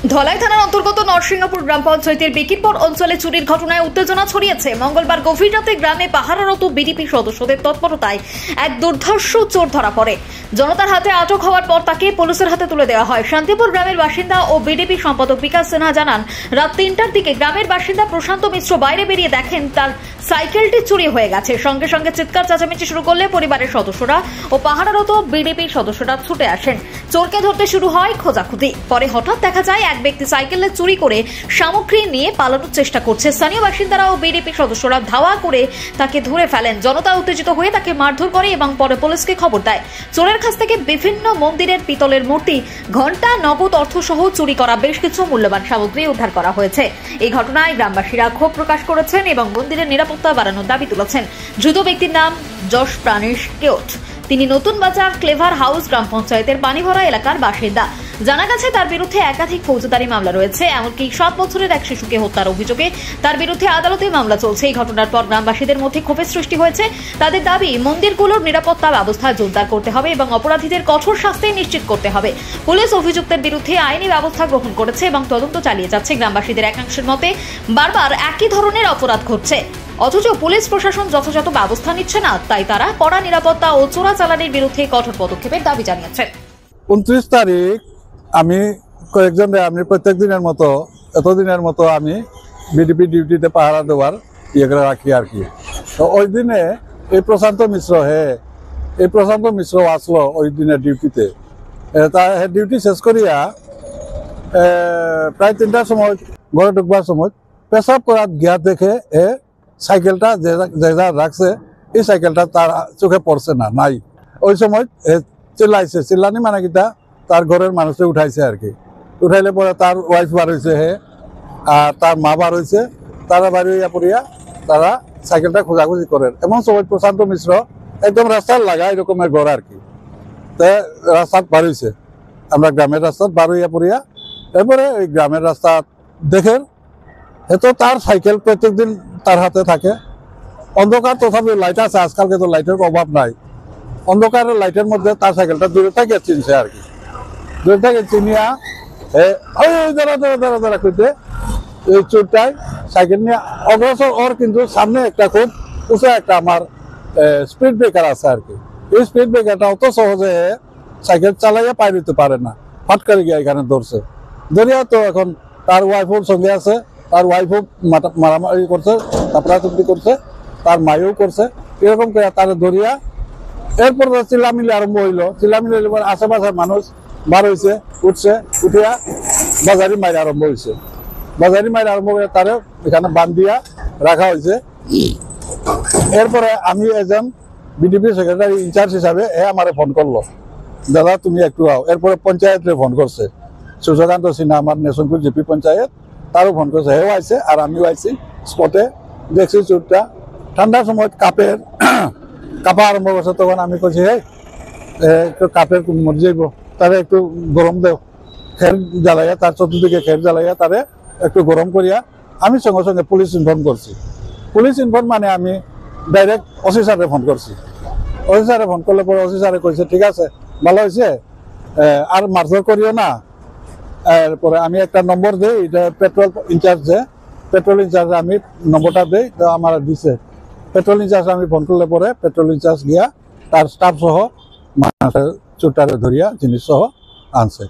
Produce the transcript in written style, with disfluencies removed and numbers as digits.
ধলাই থানার অন্তর্গত নরসিংহপুর গ্রাম পঞ্চায়েতের বিকিরপুর অঞ্চলে চুরির ঘটনায় উত্তেজনা ছড়িয়েছে। মঙ্গলবার গভীর রাতে গ্রামে পাহারারত বিডিপি সদস্যদের তৎপরতায় এক দুর্ধর্ষ চোর ধরা পড়ে। জনতার হাতে আটক হওয়ার পর তাকে পুলিশের হাতে তুলে দেওয়া হয়। শান্তিপুর গ্রামের বাসিন্দা ও বিডিপি সম্পাদক বিকাশ সিনহা জানান, রাত ৩টার দিকে গ্রামের বাসিন্দা প্রশান্ত মিশ্র বাইরে বেরিয়ে দেখেন তার সাইকেলটি চুরি হয়ে গেছে। সঙ্গে সঙ্গে চিৎকার চেঁচামেচি শুরু করলে পরিবারের সদস্যরা ও পাহারারত বিডিপি সদস্যরা ছুটে আসেন। চোরকে ধরতে শুরু হয় খোঁজাখুঁজি। পরে হঠাৎ দেখা যায় এক ব্যক্তি সাইকেলে চুরি করে সামগ্রী নিয়ে পালানোর চেষ্টা করছে। স্থানীয় বাসিন্দারা ও বিডিপি সদস্যরা ধাওয়া করে তাকে ধরে ফেলেন। জনতা উত্তেজিত হয়ে তাকে মারধর করে এবং পরে পুলিশকে খবর দেয়। চোরের কাছ থেকে বিভিন্ন মন্দিরের পিতলের মূর্তি, ঘণ্টা, নগদ অর্থ সহ চুরি করা বেশ কিছু মূল্যবান সামগ্রী উদ্ধার করা হয়েছে। এই ঘটনায় গ্রামবাসীরা ক্ষোভ প্রকাশ করেছেন এবং মন্দিরের নিরাপত্তা বাড়ানোর দাবি তুলেছেন। ধৃত ব্যক্তির নাম যশ প্রাণেশ কেওট। তিনি নতুন বাজার ক্লেভার হাউস গ্রাম পঞ্চায়েতের পানিভরা এলাকার বাসিন্দা। জানা গেছে তার বিরুদ্ধে একাধিক ফৌজদারি মামলা রয়েছে। এমনকি 7 বছরের এক শিশুকে হত্যার অভিযোগে তার বিরুদ্ধে আদালতে মামলা চলছে। এই ঘটনার পর গ্রামবাসীদের মধ্যে ক্ষোভের সৃষ্টি হয়েছে। তাদের দাবি, মন্দিরগুলোর নিরাপত্তা ব্যবস্থা জোরদার করতে হবে এবং অপরাধীদের কঠোর শাস্তি নিশ্চিত করতে হবে। পুলিশ অভিযুক্তের বিরুদ্ধে আইনি ব্যবস্থা গ্রহণ করেছে এবং তদন্ত চালিয়ে যাচ্ছে। গ্রামবাসীদের একাংশের মতে বারবার একই ধরনের অপরাধ ঘটছে, অথচ পুলিশ প্রশাসন যথাযথ ব্যবস্থা নিচ্ছে না। তাই তারা কড়া নিরাপত্তা ও চোরাচালানির বিরুদ্ধে কঠোর পদক্ষেপের দাবি জানিয়েছেন। 29 তারিখ আমি কয়েকজন আমি প্রত্যেক দিনের মতো এতদিনের মতো আমি বিডিপি ডিউটিতে পাহারা দেওয়ার ইয়ে করে রাখি আর কি। তো ওই দিনে এই প্রশান্ত মিশ্র আসলো ওই দিনের ডিউটিতে। তার ডিউটি শেষ করিয়া প্রায় 3টার সময় ঘরে ঢুকবার সময় পেশাব করার গিয়া দেখে সাইকেলটা যে রাখছে এই সাইকেলটা তার চোখে পড়ছে না, নাই। ওই সময় চিল্লাইছে, চিল্লানি মানে কিটা তার ঘরের মানুষে উঠাইছে আর কি। উঠাইলে পরে তার ওয়াইফ বার হয়েছে আর তার মা বার হয়েছে। তারা বাড়ি হইয়া পড়িয়া তারা সাইকেলটা খোঁজাখুঁজি করেন। এমন সময় প্রশান্ত মিশ্র একদম রাস্তার লাগা এরকমের ঘর আর কি। তে রাস্তাত বার হয়েছে, আমরা গ্রামের রাস্তাত বার হইয়া পড়িয়া এরপরে ওই গ্রামের রাস্তা দেখেন এত তার সাইকেল প্রত্যেকদিন তার হাতে থাকে। অন্ধকার, তথাপি লাইট আছে, আজকালকে তো লাইটের অভাব নাই। অন্ধকারের লাইটের মধ্যে তার সাইকেলটা দূরে থেকে চিনছে আর কি। দূরে থেকে চিনিয়া দাঁড়া করতে এই চোরটাই সাইকেল নিয়ে অগ্রসর। ওর কিন্তু সামনে একটা খুব উঁচু একটা আমার স্পিড ব্রেকার আছে আর কি। এই স্পিড ব্রেকারটা অত সহজে সাইকেল চালাইয়া পার হইতে পারে না, ফাট করে গিয়ে এখানে ধরছে। ধরিয়া তো এখন তার ওয়াইফও সঙ্গে আছে, তার ওয়াইফও মারামারি করছে, চাপড়াচুপড়ি করছে, তার মায়েও করছে। এরকম করে তার ধরিয়া এরপর চিল্লামিলি আরম্ভ হইলো। চিল্লামিলি আশেপাশের মানুষ বার হয়েছে, উঠছে, উঠিয়া বাজারি মাইর আরম্ভ হয়েছে। বাজারি মাইর আরম্ভ করে তারে এখানে বান্ধিয়া রাখা হয়েছে। এরপরে আমি একজন বিডিপি সেক্রেটারি ইনচার্জ হিসাবে আমারে ফোন করলো, দাদা তুমি একটু আও। এরপরে পঞ্চায়েতে ফোন করছে, সূর্যকান্ত সিনহা আমার নেশনপুর জিপি পঞ্চায়েত, তারও ফোন করছে। হেও আইছে আর আমিও আইছি স্পটে। দেখছি চোরটা ঠান্ডার সময় কাপা আরম্ভ করছে। তখন আমি কইছি একটু কাপের মরে যাইব, তারে একটু গরম দেও, খের জ্বালাইয়া তার চতুর্দিকে খের জ্বালাইয়া তারে একটু গরম করিয়া আমি সঙ্গে সঙ্গে পুলিশ ইনফর্ম করছি। পুলিশ ইনফর্ম মানে আমি ডাইরেক্ট ওসি স্যারে ফোন করছি। ওসি স্যারে ফোন করলে পরে ওসি স্যারে কইছে ঠিক আছে, ভালো হয়েছে, আর মারধর করিও না। এরপরে আমি একটা নম্বর দিই, এটা পেট্রোল ইনচার্জ আমি নম্বরটা দিই, তো আমার দিছে। পেট্রোল ইনচার্জ আমি ফোন করলে পরে পেট্রোল ইনচার্জ গিয়া তার স্টাফ সহ চোরটারে ধরিয়া জিনিস সহ আনছে।